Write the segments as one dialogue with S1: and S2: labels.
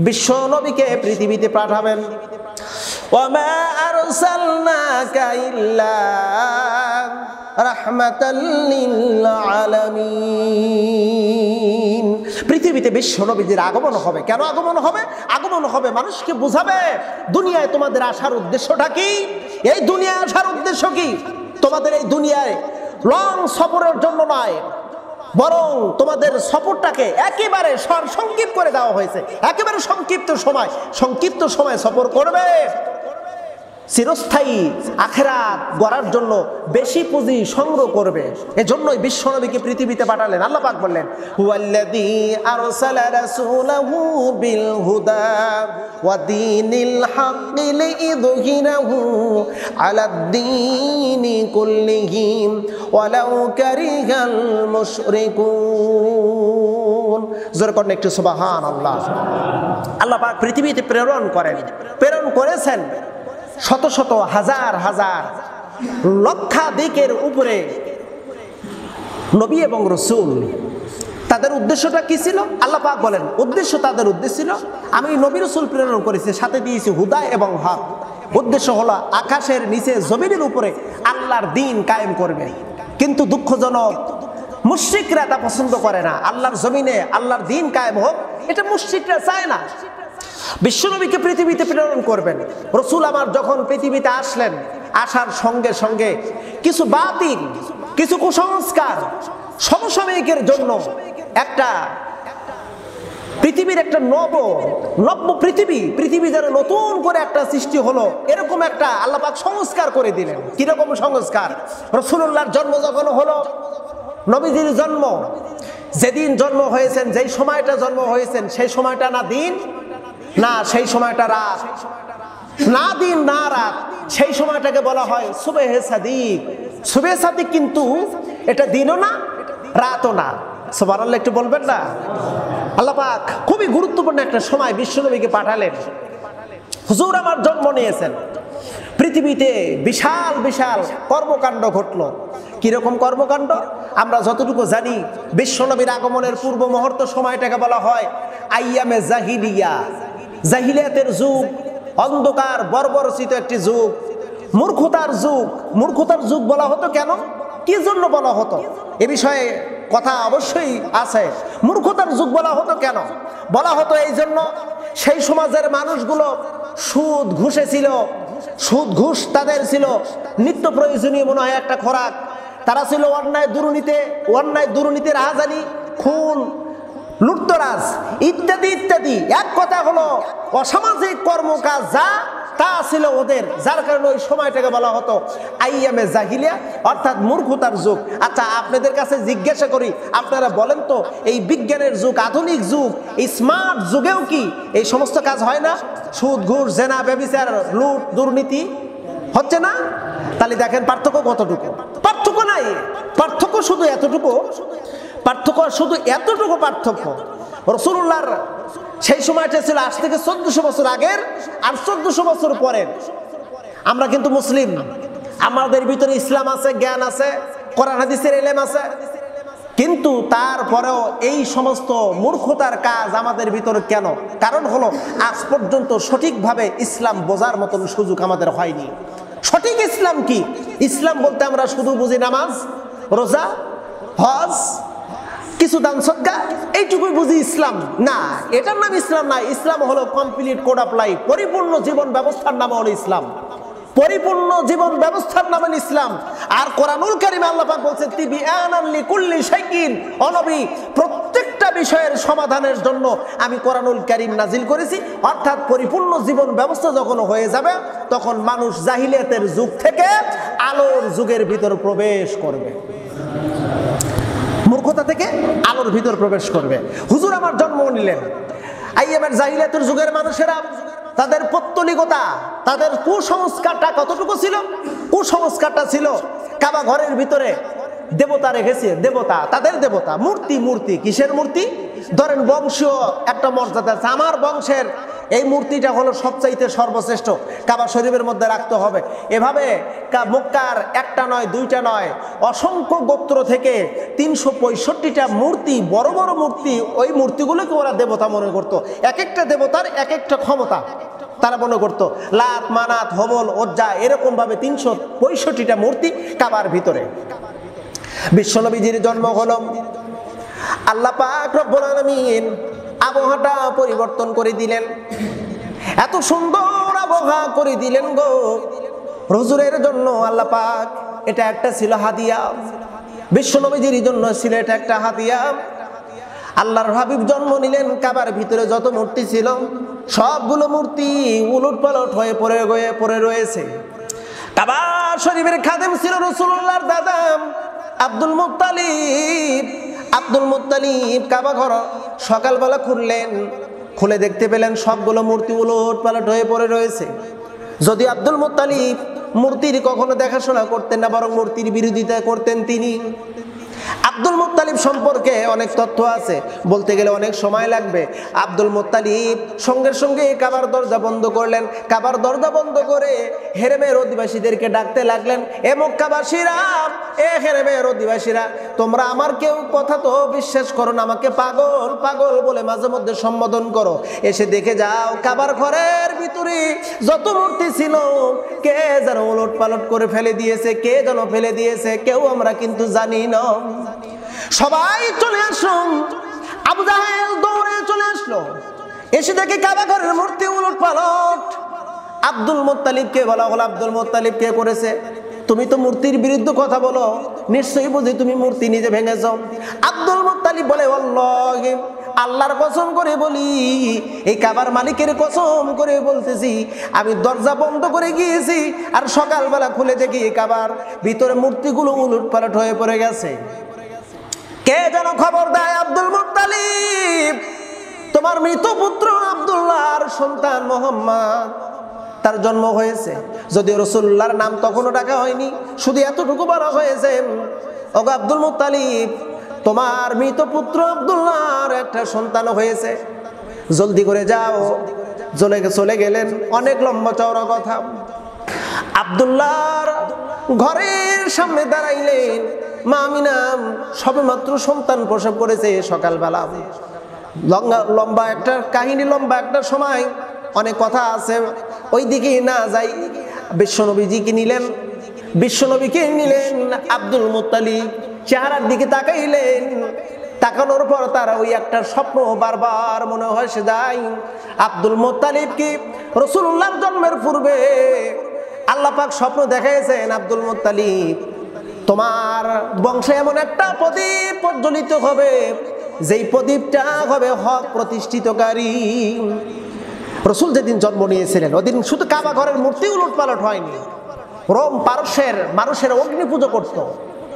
S1: বিশ্ব নবীকে পৃথিবীতে পাঠাবেন। ওয়ামা আরসালনাকা ইল্লা রাহমাতাল লিল আলামিন। পৃথিবীতে বিশ্ব নবীর আগমন হবে। কেন আগমন হবে? আগমন হবে মানুষকে বুঝাবে দুনিয়ায় তোমাদের আসার উদ্দেশ্যটা কি। এই দুনিয়ায় আসার উদ্দেশ্য কি? তোমাদের এই দুনিয়ায় লং সফরের জন্য নয়, বরং তোমাদের সফরটাকে একেবারে সংক্ষিপ্ত করে দেওয়া হয়েছে। একেবারে সংক্ষিপ্ত সময় সফর করবে, চিরস্থায়ী আখিরাত গড়ার জন্য বেশি পুঁজি সংগ্রহ করবে। এজন্যই বিশ্বনবীকে পৃথিবীতে পাঠালেন। আল্লাহ পাক বললেন, হুয়াল্লাযী আরসালা রাসূলাহু বিল হুদা ওয়া দীনিল হাক্কি লিইযহিরাহু আলাদ-দীনি কুল্লিহি ওয়ালাউ কারিহাল মুশরিকুন। জোরে করুন একটু সুবহানাল্লাহ। আল্লাহ পাক পৃথিবীতে প্রেরণ করেছেন শত শত হাজার হাজার লক্ষাধিকের উপরে নবী এবং রাসূল। তাদের উদ্দেশ্যটা কি ছিল? আল্লাহ পাক বলেন, তাদের উদ্দেশ্য ছিল, আমি নবী রাসূল প্রেরণ করেছি, সাথে দিয়েছি হুদা এবং হক। উদ্দেশ্য হলো আকাশের নিচে জমিনের উপরে আল্লাহর দ্বীন কায়েম করবে। কিন্তু দুঃখজনক, মুশরিকরা তা পছন্দ করে না। আল্লাহর জমিনে আল্লাহর দ্বীন কায়েম হোক, এটা মুশরিকরা চায় না। বিশ্বনবীকে পৃথিবীতে প্রেরণ করবেন। রাসূল আমার যখন পৃথিবীতে আসলেন, আসার সঙ্গে সঙ্গে কিছু বাতিল, কিছু কুসংস্কার সমসাময়িকের জন্য একটা পৃথিবীর একটা নব্য পৃথিবী যেন নতুন করে একটা সৃষ্টি হলো, এরকম একটা আল্লাহ পাক সংস্কার করে দিলেন। কিরকম সংস্কার? রাসূলুল্লাহর জন্ম যখন হলো, নবীজির জন্ম, যেদিন জন্ম হয়েছেন, যেই সময়টা জন্ম হয়েছেন, সেই সময়টা না দিন না সেই সময়টা রাত, না দিন না রাত, সেই সময়টাকে বলা হয় সুবহে সাদিক। সুবহে সাদিক কিন্তু এটা দিনও না রাতও না। সুবহানাল্লাহ একটু বলবেন না? আল্লাহ পাক খুবই গুরুত্বপূর্ণ একটা সময় বিশ্বনবীকে পাঠালেন। হুজুর আমার জন্ম নিয়েছেন, পৃথিবীতে বিশাল বিশাল কর্মকাণ্ড ঘটলো। কিরকম কর্মকাণ্ড? আমরা যতটুকু জানি, বিশ্বনবীর আগমনের পূর্ব মুহূর্ত সময়টাকে বলা হয় আইয়ামে জাহিলিয়া, জাহিলিয়াতের যুগ, অন্ধকার বর্বরচিত একটি যুগ, মূর্খতার যুগ বলা হতো। কেন, কি জন্য বলা হতো, এ বিষয়ে কথা অবশ্যই আছে। মূর্খতার যুগ বলা হতো কেন? বলা হতো এই জন্য, সেই সমাজের মানুষগুলো সুদ ঘুষ তাদের ছিল নিত্য প্রয়োজনীয় মনে হয় একটা খোরাক। তারা ছিল অন্যায় দুর্নীতি, রাহাজানি, খুন, লুটতরাজ ইত্যাদি ইত্যাদি। এক কথা হলো অসামাজিক কর্মকাজ তা ছিল ওদের, যার কারণে ওই সময়টাকে বলা হতো আইয়ামে জাহিলিয়া, অর্থাৎ মূর্খতার যুগ। আচ্ছা, আপনাদের কাছে জিজ্ঞাসা করি, আপনারা বলেন তো, এই বিজ্ঞানের যুগ, আধুনিক যুগ, এই স্মার্ট যুগেও কি এই সমস্ত কাজ হয় না? সুদ ঘুষ জেনা ব্যভিচার লুট দুর্নীতি হচ্ছে না? তাহলে দেখেন পার্থক্য কতটুকু। পার্থক্য নাই, পার্থক্য শুধু এতটুকু পার্থক্য। রাসূলুল্লাহর সেই সময়টা ছিল আজ থেকে 1400 বছর আগের, আর 1400 বছর পরের। আমরা কিন্তু মুসলিম, আমাদের ভিতরে ইসলাম আছে, জ্ঞান আছে, কোরআন হাদিসের ইলম আছে, কিন্তু তারপরেও এই সমস্ত মূর্খতার কাজ আমাদের ভিতরে কেন? কারণ হলো আজ পর্যন্ত সঠিকভাবে ইসলাম বোঝার মতন সুযোগ আমাদের হয়নি। সঠিক ইসলাম কি? ইসলাম বলতে আমরা শুধু বুঝি নামাজ, রোজা, হজ, কিছু দান সদকা, এইটুকুই বুঝি ইসলাম না। এটার নাম ইসলাম না। ইসলাম হলো কমপ্লিট কোড অফ লাইফ, পরিপূর্ণ জীবন ব্যবস্থার নাম হলো ইসলাম, পরিপূর্ণ জীবন ব্যবস্থার নাম হলো ইসলাম। আর কোরআনুল কারীমে আল্লাহ পাক বলেছেন তিবিয়ানান লিকুল্লি শাইইন, ও নবী, প্রত্যেকটা বিষয়ের সমাধানের জন্য আমি কোরআনুল কারীম নাজিল করেছি। অর্থাৎ পরিপূর্ণ জীবন ব্যবস্থা যখন হয়ে যাবে, তখন মানুষ জাহিলিয়াতের যুগ থেকে আলোর যুগের ভিতর প্রবেশ করবে, মূর্খতা থেকে আলোর ভিতর প্রবেশ করবে। হুজুর আমার জন্ম নিলেন, আইয়ামের জাহিলিয়াতের যুগের মানুষেরা তাদের পৌত্তলিকতা, তাদের কুসংস্কারটা কতটুকু ছিল? কুসংস্কারটা ছিল কাবা ঘরের ভিতরে দেবতা রেখেছে, দেবতা, তাদের দেবতা, মূর্তি। মূর্তি কিসের মূর্তি? ধরেন বংশীয় একটা মর্যাদা আছে, আমার বংশের এই মূর্তিটা হলো সবচাইতে সর্বশ্রেষ্ঠ, কাবা শরীফের মধ্যে রাখতে হবে। এভাবে মক্কার একটা নয়, দুইটা নয়, অসংখ্য গোত্র থেকে 365টা মূর্তি, বড় বড় মূর্তি, ওই মূর্তিগুলোকে ওরা দেবতা মনে করতো। এক একটা দেবতার এক একটা ক্ষমতা তারা মনে করতো। লাত, মানাত, হবল, ওজ্জা, এরকম ভাবে 365টা মূর্তি কাবার ভিতরে। বিশ্বনবীজির জন্ম হলো, আল্লাহ পাক রব্বুল আলামিন আবহাওয়াটা পরিবর্তন করে দিলেন, এত সুন্দর আবহাওয়া করে দিলেন গো হুজুরের জন্য। আল্লাহ পাক এটা একটা ছিল হাদিয়া, বিশ্বনবীজির জন্য ছিল এটা একটা হাদিয়া। আল্লাহর হাবিব জন্ম নিলেন, কাবার ভিতরে যত মূর্তি ছিল সবগুলো মূর্তি উলট পালট হয়ে পড়ে রয়েছে। কাবা শরীফের খাদেম ছিল রাসূলুল্লাহর দাদা আব্দুল মুত্তালিব। আব্দুল মুত্তালিব কাবা ঘর সকালবেলা খুললেন, খুলে দেখতে পেলেন সবগুলো মূর্তি উলট পালট হয়ে পড়ে রয়েছে। যদি আব্দুল মুত্তালিব মূর্তির কখনো দেখাশোনা করতেন না, বরং মূর্তির বিরোধিতা করতেন তিনি। আব্দুল মুত্তালিব সম্পর্কে অনেক তথ্য আছে, বলতে গেলে অনেক সময় লাগবে। আব্দুল মুত্তালিব সঙ্গে সঙ্গে কাবার দরজা বন্ধ করলেন। কাবার দরজা বন্ধ করে হেরেমের অধিবাসীদেরকে ডাকতে লাগলেন, এ মক্কাবাসীরা, এ হেরেমের অধিবাসীরা, তোমরা আমার কেউ কথা তো বিশ্বাস করো না, আমাকে পাগল পাগল বলে মাঝে মধ্যে সম্বোধন করো। এসে দেখে যাও কাবার ঘরের ভিতরে যত মূর্তি ছিল কে যেন উলট পালট করে ফেলে দিয়েছে, কে যেন ফেলে দিয়েছে, কেউ আমরা কিন্তু জানি না। সবাই চলে আসুন, আবু জাহেল দৌড়ে চলে আসলো, এসে দেখে কাবা ঘরের মূর্তি উলট পালট। আব্দুল মুত্তালিবকে বলা হলো, আব্দুল মুত্তালিব কে করেছে? তুমি তো মূর্তির বিরুদ্ধে কথা বলো, নিশ্চয়ই বুঝি তুমি মূর্তি নিজে ভেঙেছ। আব্দুল মুত্তালিব বলে, আল্লাহ, আল্লাহর কসম করে বলি, এই কাবার মালিকের কসম করে বলতেছি, আমি দরজা বন্ধ করে গিয়েছি আর সকালবেলা খুলে দেখি কাবার ভিতরে মূর্তিগুলো উলট পালট হয়ে পড়ে গেছে। কে যেন খবর দেয়, আব্দুল মুত্তালিব, তোমার মৃত পুত্র আব্দুল্লাহর সন্তান মুহাম্মদ, তার জন্ম হয়েছে। যদিও রাসূলুল্লাহর নাম তখনও ডাকা হয়নি, শুধু এতটুকু বলা হয়েছে, ওগো আব্দুল মুত্তালিব, তোমার মৃত পুত্র আব্দুল্লাহর একটা সন্তান হয়েছে, জলদি করে যাও। চলে গেলেন। অনেক লম্বা চওড়া কথা। আব্দুল্লাহর ঘরের সামনে দাঁড়াইলেন। মা আমিনা সবেমাত্র সন্তান প্রসব করেছে সকালবেলা। লম্বা একটা কাহিনী, লম্বা একটা সময়, অনেক কথা আছে, ওই দিকে না যাই। বিশ্বনবীজিকে নিলেন, বিশ্বনবীকে নিলেন। আব্দুল মুত্তালিব চেহারার দিকে তাকাইলেন, তাকানোর পর তারা ওই একটা স্বপ্ন বারবার মনে হয় সে যায়। আব্দুল মুত্তালিবকে রাসূলুল্লাহর জন্মের পূর্বে আল্লাহ পাক স্বপ্ন দেখাইছেন, আব্দুল মুত্তালিব, তোমার বংশে এমন একটা প্রদীপ প্রজ্বলিত হবে, যেই প্রদীপটা হবে হক প্রতিষ্ঠিতকারী। রাসূল যেদিন জন্ম নিয়েছিলেন ওদিন শুধু কাবা ঘরের মূর্তি উলট পালট হয়নি, রোম পারস্যের মানুষের অগ্নি পুজো করত।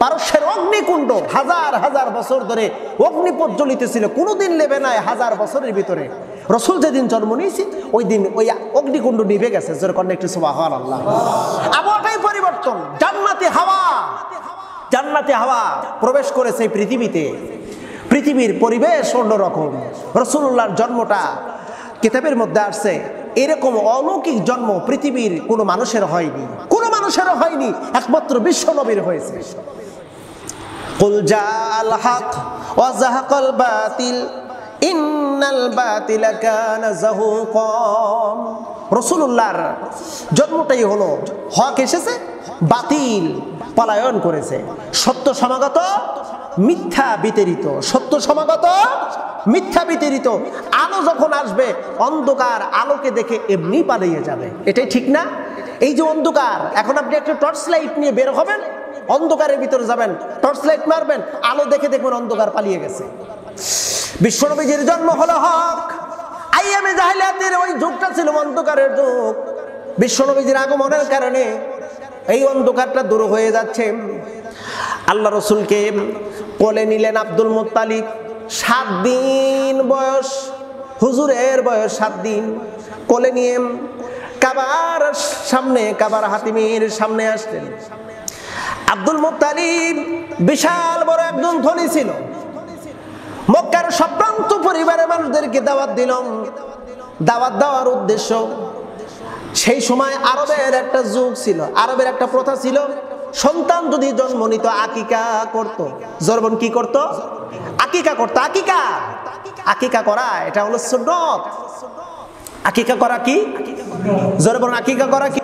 S1: পারস্যের অগ্নিকুণ্ড হাজার হাজার বছর ধরে অগ্নি প্রজ্বলিত ছিল, কোনোদিন লেবে নাই। হাজার বছরের ভিতরে রাসূল যেদিন জন্ম নিয়েছে ওই দিন ওই অগ্নিকুণ্ড নিভে গেছে। যেরকম একটু সুবহানাল্লাহ। আবহাওয়াটাই পরিবর্তন, জান্নাতি হাওয়া, জান্নাতি হাওয়া প্রবেশ করেছে পৃথিবীতে। পৃথিবীর পরিবেশ অন্যরকম। রাসূলুল্লাহর জন্মটা কিতাবের মধ্যে আসছে, এরকম অলৌকিক জন্ম পৃথিবীর কোনো মানুষের হয়নি, কোনো মানুষের হয়নি, একমাত্র বিশ্বনবীর হয়েছে। কুল জাআল হক ওয়া যাহাকাল বাতিল ইন্নাল বাতিলা কানা যাহুকা। রাসূলুল্লাহর জন্মটাই হলো হক এসেছে, বাতিল পলায়ন করেছে। সত্য সমাগত, মিথ্যা বিতাড়িত, সত্য সমাগত, মিথ্যা বিতাড়িত। আলো যখন আসবে অন্ধকার আলোকে দেখে এমনি পালিয়ে যাবে, এটাই ঠিক না? এই যে অন্ধকার, এখন আপনি একটা টর্চ লাইট নিয়ে বের হবেন, অন্ধকারের ভিতরে যাবেন, টর্চ লাইট মারবেন, আলো দেখে দেখবেন অন্ধকার পালিয়ে গেছে। বিশ্বনবীজির জন্ম হলো হক। আইয়ামে জাহেলিয়াতের ওই যুগটা ছিল অন্ধকারের যুগ। বিশ্বনবীজির আগমনের কারণে এই অন্ধকারটা দূর হয়ে যাচ্ছে। আল্লাহ রসুলকে কোলে নিলেন আব্দুল মুত্তালিব। 7 দিন বয়স, হুজুরের বয়স 7 দিন। কোলে নিয়ে কাবার সামনে, কাবার হাতিমের সামনে আসলেন। আব্দুল মুত্তালিব বিশাল বড় একজন ধনী ছিল। মক্কার সম্ভ্রান্ত পরিবারের মানুষদেরকে দাওয়াত দিলাম। দাওয়াত দেওয়ার উদ্দেশ্য, সেই সময় আরবের একটা যুগ ছিল, আরবের একটা প্রথা ছিল, সন্তান যদি জন্ম নিত আকিকা করত। জরবন কি করত? আকিকা করত। আকিকা, আকিকা করা এটা হলো সুন্নাত। আকিকা করা কি? জরবন আকিকা করা কি?